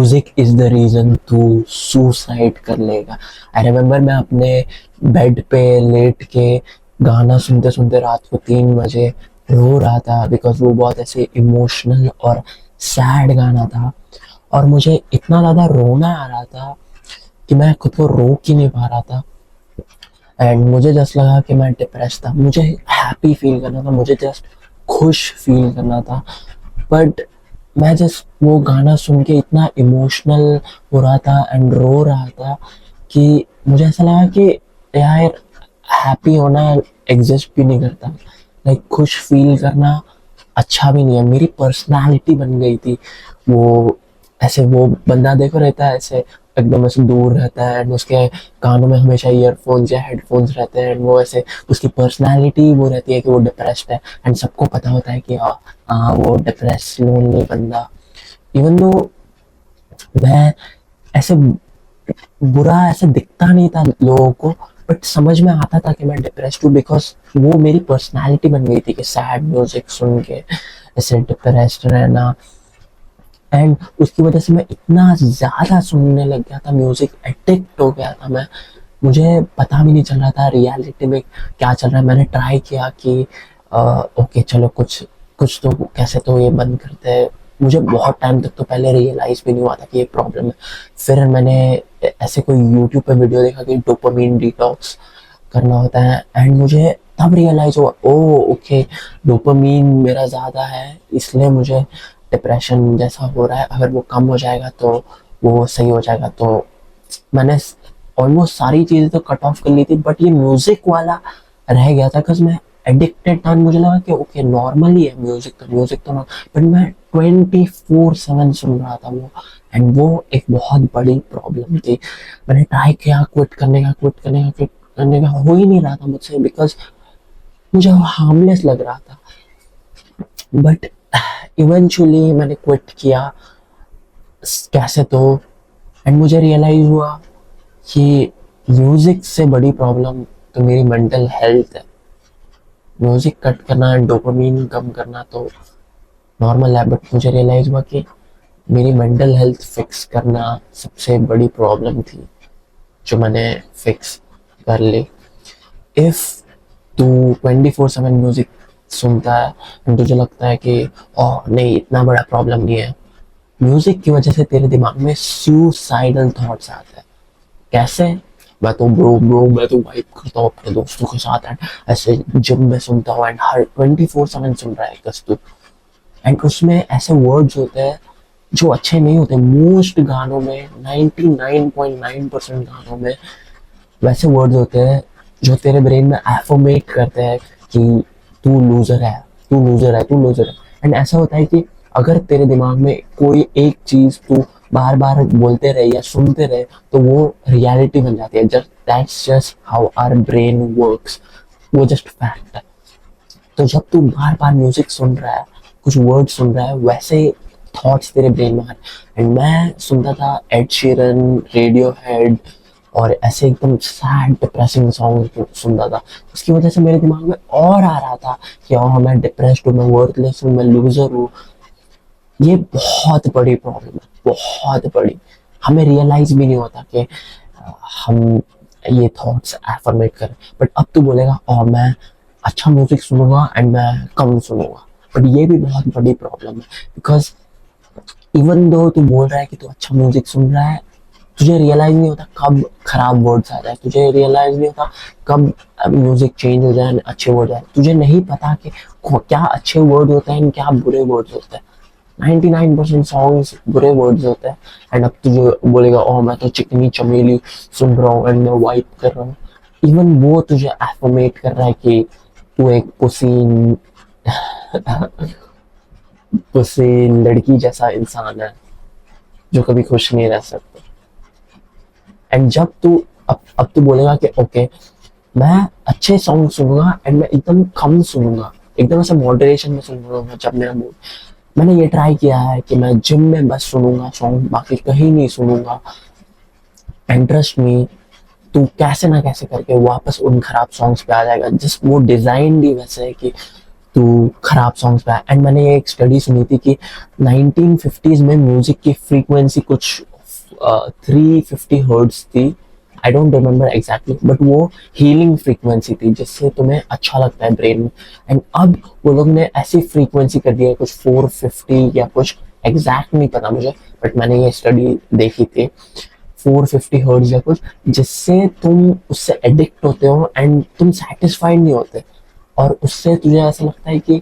Music is the reason तू suicide कर लेगा। आई रिमेम्बर मैं अपने बेड पे लेट के गाना सुनते सुनते रात को 3 बजे रो रहा था, बिकॉज वो बहुत ऐसे इमोशनल और सैड गाना था और मुझे इतना ज़्यादा रोना आ रहा था कि मैं खुद को रोक ही नहीं पा रहा था। एंड मुझे जस्ट लगा कि मैं डिप्रेस था, मुझे हैप्पी फील करना था, मुझे जस्ट खुश फील करना था। बट मैं जस्ट वो गाना सुन के इतना इमोशनल हो रहा था एंड रो रहा था कि मुझे ऐसा लगा कि यार हैप्पी होना एग्जिस्ट भी नहीं करता, लाइक खुश फील करना अच्छा भी नहीं है। मेरी पर्सनालिटी बन गई थी वो। ऐसे वो बंदा देखो रहता है ऐसे एकदम ऐसे दूर रहता है एंड उसके कानों में हमेशा ईयरफोन्स या हेडफोन्स रहते हैं एंड वो ऐसे उसकी पर्सनालिटी वो रहती है कि वो डिप्रेस्ड है एंड सबको पता होता है कि हाँ वो डिप्रेस लोनली बंदा। इवन दो मैं ऐसे बुरा ऐसे दिखता नहीं था लोगों को, बट समझ में आता था कि मैं डिप्रेस्ड हूँ, बिकॉज वो मेरी पर्सनालिटी बन गई थी कि सैड म्यूजिक सुन के ऐसे डिप्रेस्ड रहना। एंड उसकी वजह से मैं इतना ज़्यादा सुनने लग गया था, म्यूज़िक एडिक्ट हो गया था मैं। मुझे पता भी नहीं चल रहा था रियलिटी में क्या चल रहा है। मैंने ट्राई किया कि ओके चलो कुछ कुछ तो कैसे तो ये बंद करते हैं। मुझे बहुत टाइम तक तो पहले रियलाइज़ भी नहीं हुआ था कि ये प्रॉब्लम है। फिर मैंने ऐसे कोई यूट्यूब पे वीडियो देखा कि डोपामीन डिटॉक्स करना होता है एंड मुझे तब रियलाइज़ हुआ ओ ओके डोपामीन मेरा ज़्यादा है इसलिए मुझे डिप्रेशन जैसा हो रहा है। अगर वो कम हो जाएगा तो वो सही हो जाएगा। तो मैंने ऑलमोस्ट सारी चीज़ें तो कट ऑफ कर ली थी, बट ये म्यूज़िक वाला रह गया था बिकॉज मैं एडिक्टेड था। मुझे लगा कि ओके नॉर्मल ही है म्यूज़िक तो बट मैं 24/7 सुन रहा था वो एंड वो एक बहुत बड़ी प्रॉब्लम थी। मैंने ट्राई किया क्विट करने का हो ही नहीं रहा था मुझसे, बिकॉज मुझे हार्मलेस लग रहा था। बट इवेंचुअली मैंने क्विट किया कैसे तो एंड मुझे रियलाइज हुआ कि म्यूजिक से बड़ी प्रॉब्लम तो मेरी मेंटल हेल्थ है। म्यूजिक कट करना एंड डोपामीन कम करना तो नॉर्मल है, बट मुझे रियलाइज हुआ कि मेरी मेंटल हेल्थ फिक्स करना सबसे बड़ी प्रॉब्लम थी, जो मैंने फिक्स कर ली। इफ तू 24/7 म्यूजिक सुनता है एंड तुझे लगता है कि ओह नहीं इतना बड़ा प्रॉब्लम नहीं है, म्यूजिक की वजह से तेरे दिमाग में सुसाइडल थॉट्स आते हैं। कैसे? मैं तो वाइब करता हूँ अपने दोस्तों के साथ एंड ऐसे जिम में सुनता हूँ एंड हर 24/7 सुन रहा है कस तू। एंड उसमें ऐसे वर्ड्स होते हैं जो अच्छे नहीं होते। मोस्ट गानों में 99.9% गानों में वैसे वर्ड्स होते हैं जो तेरे ब्रेन में एफर्मेट करते हैं कि तू लूजर है, तू लूजर है, तू लूजर है। एंड ऐसा होता है कि अगर तेरे दिमाग में कोई एक चीज तू बार बार बोलते रहे या सुनते रहे तो वो रियलिटी बन जाती है। Just that's just how our brain works, वो जस्ट फैक्ट है। तो जब तू बार बार म्यूजिक सुन रहा है, कुछ वर्ड सुन रहा है, वैसे थॉट्स तेरे ब्रेन में आ रहे। एंड मैं सुनता था एड शीरन, रेडियो हेड और ऐसे एकदम सैड डिप्रेसिंग सॉन्ग सुनता था। उसकी वजह से मेरे दिमाग में और आ रहा था कि हाँ मैं डिप्रेस्ड हूँ, मैं वर्थलेस हूँ, मैं लूजर हूँ। ये बहुत बड़ी प्रॉब्लम है, बहुत बड़ी। हमें रियलाइज भी नहीं होता कि हम ये थॉट्स एफर्मेट करें। बट अब तू बोलेगा और मैं अच्छा म्यूजिक सुनूंगा एंड मैं कम सुनूंगा, बट ये भी बहुत बड़ी प्रॉब्लम है। बिकॉज इवन दो तू बोल रहा है कि तू अच्छा म्यूजिक सुन रहा है, तुझे रियलाइज नहीं होता कब खराब वर्ड्स आ जाए, तुझे रियलाइज नहीं होता कब म्यूजिक चेंज हो जाए अच्छे वर्ड आए। तुझे नहीं पता कि क्या अच्छे वर्ड होते हैं क्या बुरे वर्ड्स होते हैं। 99% सॉन्ग्स बुरे वर्ड्स होते हैं। एंड अब तुझे बोलेगा ओह मैं तो चिकनी चमेली सुन रहा हूँ एंड मैं वाइप कर रहा हूँ, इवन वो तुझे एफर्मेट कर रहा है कि तू एक पुसीन पुसीन लड़की जैसा इंसान है जो कभी खुश नहीं रह सकता। एंड जब तू अब तू बोलेगा कि ओके मैं अच्छे सॉन्ग सुनूंगा एंड मैं एकदम कम सुनूंगा, एकदम ऐसे मॉडरेशन में सुनूंगा जब मेरा मूड। मैंने ये ट्राई किया है कि मैं जिम में बस सुनूंगा सॉन्ग, बाकी कहीं नहीं सुनूंगा। एंड ट्रस्ट मी तू कैसे ना कैसे करके वापस उन खराब सॉन्ग्स पे आ जाएगा। जिस वो डिजाइन भी वैसे है कि तू खराब सॉन्ग्स पे। एंड मैंने ये एक स्टडी सुनी थी कि 1950s में म्यूजिक की फ्रीक्वेंसी कुछ 350 हर्ट्ज थी। I don't remember exactly, but वो हीलिंग फ्रीक्वेंसी थी जिससे तुम्हें अच्छा लगता है ब्रेन में। एंड अब वो लोग ने ऐसी फ्रीक्वेंसी कर दी है कुछ 450 या कुछ, एग्जैक्ट नहीं पता मुझे, बट मैंने ये स्टडी देखी थी 450 हर्ट्ज या कुछ, जिससे तुम उससे एडिक्ट होते हो एंड तुम सेटिस्फाइड नहीं होते, और उससे तुझे ऐसा लगता है कि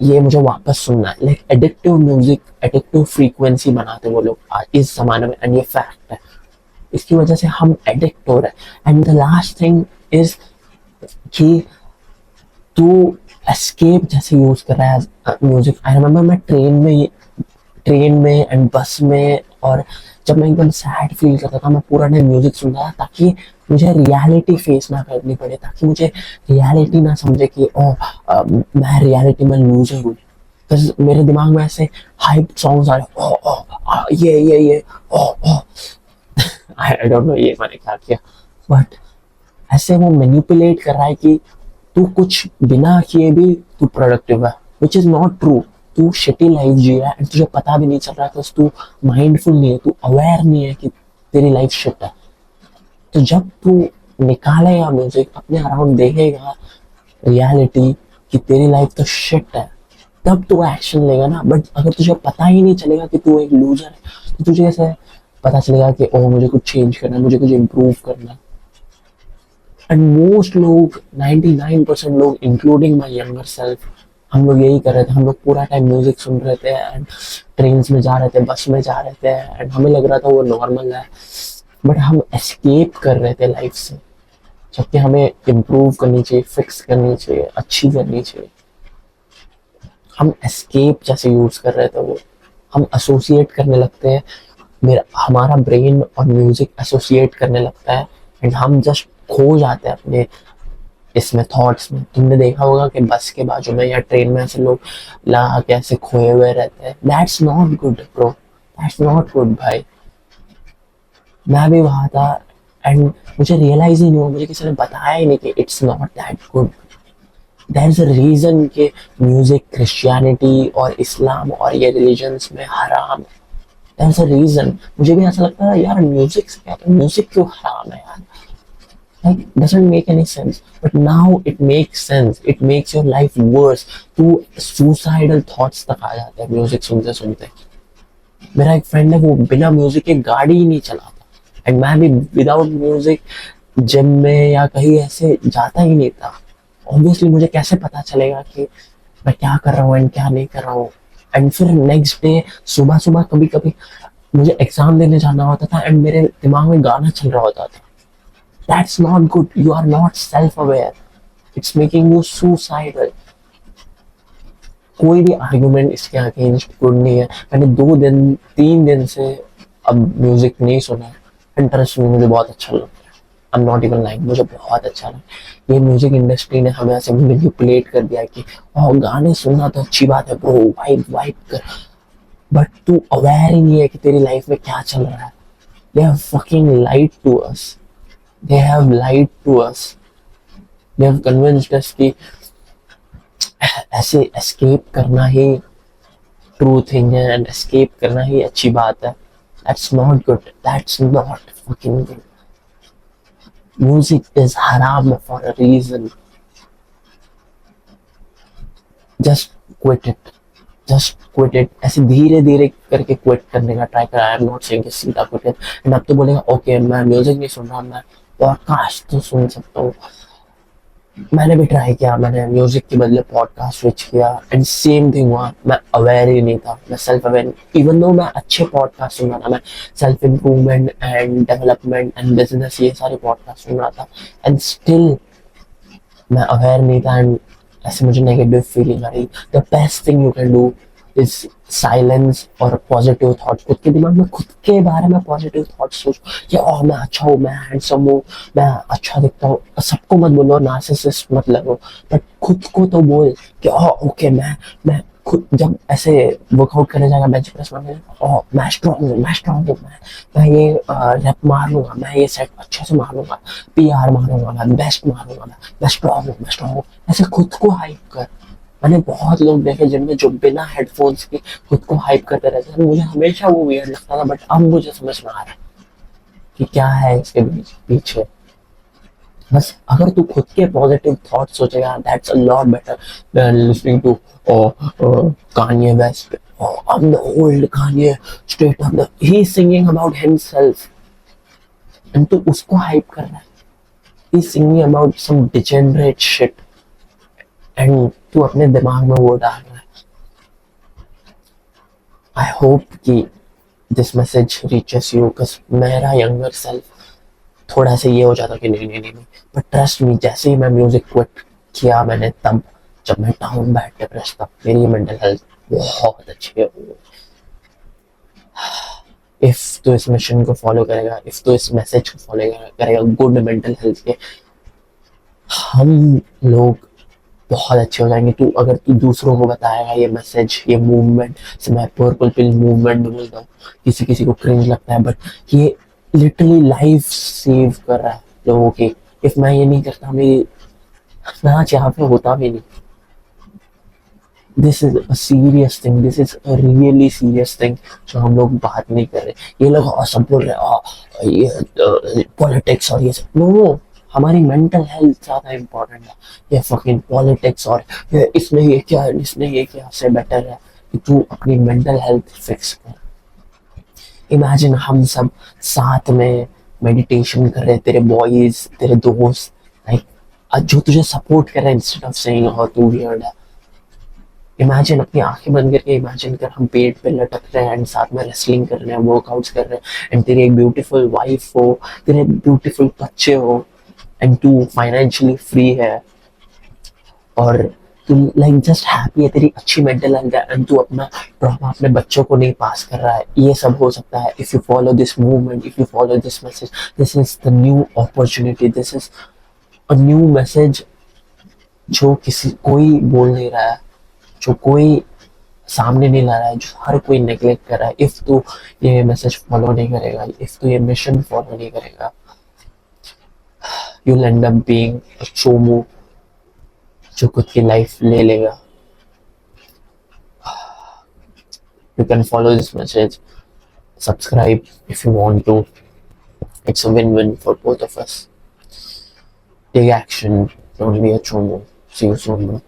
ये मुझे वापस सुनना है। Like addictive music, addictive frequency बनाते वो लोग इस जमाने में, एंड ये फैक्ट है। इसकी वजह से हम एडिक्ट हो रहे हैं। And the last thing is कि तू एस्केप जैसे यूज कर रहा है म्यूजिक। आई रिमेम्बर मैं ट्रेन में एंड बस में, और जब मैं एकदम सैड फील करता था मैं पूरा टाइम म्यूजिक सुनता था ताकि मुझे रियलिटी फेस ना करनी पड़े, ताकि मुझे रियलिटी ना समझे कि मैं रियलिटी में लूजर हूँ। मेरे दिमाग में ऐसे हाइप सॉन्ग्स आ रहे, ये आई डोंट नो ये मैंने क्या किया, बट ऐसे वो मैनिपुलेट कर रहा है कि तू कुछ बिना किए भी तू प्रोडक्टिव है, विच इज नॉट ट्रू। तू शिटी लाइफ जी रहा है, तुझे पता भी नहीं चल रहा है, तू माइंडफुल नहीं है, तू अवेयर नहीं है कि तेरी लाइफ शिट है। तो जब तू निकालेगा म्यूजिक, अपने अराउंड देखेगा रियलिटी कि तेरी लाइफ तो शिट है, तब तू एक्शन लेगा ना। बट अगर तुझे पता ही नहीं चलेगा कि तू एक लूजर है, तो तुझे कैसे पता चलेगा कि ओ मुझे कुछ चेंज करना है, मुझे कुछ इम्प्रूव करना है। एंड मोस्ट लोग, 99% लोग इंक्लूडिंग माई यंगर सेल्फ, हम लोग यही कर रहे थे। हम लोग पूरा टाइम म्यूजिक सुन रहे थे एंड ट्रेन में जा रहे थे, बस में जा रहे थे, एंड हमें लग रहा था वो नॉर्मल है, बट हम एस्केप कर रहे थे लाइफ से, जबकि हमें इम्प्रूव करनी चाहिए, फिक्स करनी चाहिए, अच्छी करनी चाहिए। हम एस्केप जैसे यूज कर रहे थे वो, हम एसोसिएट करने लगते हैं, हमारा ब्रेन और म्यूजिक एसोसिएट करने लगता है, एंड हम जस्ट खो जाते हैं अपने इसमें थॉट्स में। तुमने देखा होगा कि बस के बाजू में या ट्रेन में ऐसे लोग लगा के ऐसे खोए हुए रहते हैं। That's not good bro, that's not good भाई। मैं भी वहां था एंड मुझे रियलाइज ही नहीं हुआ, मुझे किसी ने बताया ही नहीं कि it's not that good. There is a reason कि म्यूजिक क्रिश्चियनिटी और इस्लाम और ये रिलीजन्स में हराम है। There is a reason. मुझे भी ऐसा लगता है यार म्यूजिक से क्या, तो म्यूजिक क्यों हराम है यार, like doesn't make any sense, but now it makes sense, it makes your life worse। तू suicidal thoughts तक आ जाते हैं म्यूजिक सुनते सुनते। मेरा एक फ्रेंड है वो बिना म्यूजिक के गाड़ी ही नहीं चलाता, एंड मैं भी विदाउट म्यूजिक जिम में या कहीं ऐसे जाता ही नहीं था। ऑब्वियसली मुझे कैसे पता चलेगा कि मैं क्या कर रहा हूँ एंड क्या नहीं कर रहा हूँ। एंड फिर नेक्स्ट डे सुबह सुबह कभी कभी मुझे एग्जाम देने जाना होता था एंड मेरे दिमाग में गाना चल रहा होता था। That's not good. You are not self-aware. It's making you suicidal. कोई भी आर्गुमेंट इसके अगेंस्ट गुड नहीं है। मैंने 3 दिन से अब म्यूजिक नहीं सुना, इंटरेस्ट में मुझे बहुत अच्छा लगता है। I am not even like, मुझे बहुत अच्छा लगता है। ये म्यूजिक इंडस्ट्री ने हमें ऐसे मैनिपुलेट कर दिया कि गाने सुनना तो अच्छी बात है ब्रो, वाइब कर, बट तू अवेयर ही नहीं है कि तेरी लाइफ में क्या चल रहा है। They have fucking lied to us. They have lied to us. They have convinced us कि ऐसे escape करना ही true thing है and escape करना ही अच्छी बात है. That's not good. That's not fucking good. Music is haram for a reason. Just quit it. Just quit it. ऐसे धीरे धीरे करके क्विट करने का ट्राई करा। आई एम नॉट सेइंग कि सीधा क्विट कर। एंड अब तो बोलेगा ओके मैं म्यूजिक नहीं सुन रहा, मैं पॉडकास्ट तो सुन सकता हूँ। मैंने भी ट्राई किया, मैंने म्यूजिक के बदले पॉडकास्ट स्विच किया एंड सेम थिंग हुआ। मैं अवेयर ही नहीं था, मैं सेल्फ अवेयर, इवन दो मैं अच्छे पॉडकास्ट सुन रहा था, मैं self improvement and development and business ये सारे पॉडकास्ट सुन रहा था, एंड स्टिल मैं अवेयर नहीं था एंड ऐसे मुझे नेगेटिव फीलिंग आ रही। The best thing you can do is silence और पॉजिटिव थॉट्स। खुद के दिमाग में खुद के बारे में पॉजिटिव थॉट्स सोच कि मैं अच्छा हूँ, मैं हैंडसम हूँ, मैं अच्छा दिखता हूँ। सबको मत बोलो, नार्सिसिस्ट मत लगो, बट खुद को तो बोल कि ओके मैं खुद जब ऐसे वर्कआउट करने जाएगा बेंच प्रेस मारने, ओह मैं स्ट्रांग हूँ, मैं स्ट्रांग हूँ, मैं ये रैप मार लूंगा, मैं ये सेट अच्छे से मार लूंगा, पीआर मारूंगा, मैं बेस्ट मारूंगा, मैं स्ट्रांग हूँ, मैं स्ट्रांग हूँ, ऐसे खुद को हाइप कर। मैंने बहुत लोग देखे जिनमें जो बिना हेडफोन्स के खुद को हाइप करते रहते हैं, मुझे हमेशा वो वियर्ड लगता था, बट अब मुझे समझ में आ रहा है कि क्या है इसके पीछे। बस अगर तू खुद के पॉजिटिव थॉट सोचेगा, that's a lot better than listening to Kanye West. Oh, I'm the old Kanye, straight up the he's singing about himself and तू उसको हाइप कर रहा है, he's singing about some degenerate shit and तू अपने दिमाग में वो डाल रहा है। I hope कि this message reaches you because मेरा younger self थोड़ा सा ये हो जाता कि नहीं नहीं नहीं नहीं, बट ट्रस्ट मी जैसे ही मैं म्यूजिक क्विट किया मैंने, तब जब मैं डाउन बैड डिप्रेस था, मेरी मेंटल हेल्थ बहुत अच्छी है। इफ तो इस मिशन को फॉलो करेगा, इफ तो इस मैसेज को फॉलो करेगा गुड मेंटल हेल्थ के, हम लोग बहुत अच्छे हो जाएंगे। तू अगर तू दूसरों को बताएगा ये मैसेज, ये मूवमेंट से, मैं पर्पल पिल मूवमेंट बोलता हूँ, किसी किसी को क्रिंज लगता है, बट ये लिटरली लाइफ सेव कर रहा है लोगों की। इफ मैं ये नहीं करता, मेरी नाच यहाँ पे होता भी नहीं। This is a serious thing, this is a really serious thing जो हम लोग बात नहीं कर रहे। ये लोग सब बोल रहे ये पॉलिटिक्स और ये सब, नो, हमारी मेंटल हेल्थ ज्यादा इंपॉर्टेंट है। ये फकिंग पॉलिटिक्स और ये इसने ये किया, इसने ये किया से बेटर है कि तू अपनी मेंटल हेल्थ फिक्स कर। इमेजिन हम सब साथ में मेडिटेशन कर रहे, तेरे बॉयज, तेरे दोस्त, लाइक जो तुझे सपोर्ट कर रहे हैं इंस्टेड ऑफ सेइंग हाउ तू वियर्ड है। इमेजिन, अपनी आंखें बंद करके इमेजिन कर, हम पेट पे लटक रहे हैं एंड साथ में रेसलिंग कर रहे हैं, वर्कआउट्स कर रहे हैं, एंड तेरी एक ब्यूटीफुल वाइफ हो, तेरे ब्यूटीफुल बच्चे हो, एंड तू फाइनेंशियली फ्री है और तू लाइक जस्ट हैप्पी है, तेरी अच्छी मेंटल हेल्थ है, एंड तू अपना ट्रॉमा अपने बच्चों को नहीं पास कर रहा है। ये सब हो सकता है if you follow this movement, if you follow this message. This is the new opportunity, this is a new message जो किसी कोई बोल नहीं रहा है, जो कोई सामने नहीं ला रहा है, जो हर कोई नेग्लेक्ट कर रहा है। इफ तू ये मैसेज फॉलो नहीं करेगा, इफ तू ये मिशन फॉलो नहीं करेगा, you'll end up being a chomu जो खुद की लाइफ ले लेगा। You can follow this message, subscribe if you want to. It's a win-win for both of us. Take action, don't be a chomu. See you soon, bro.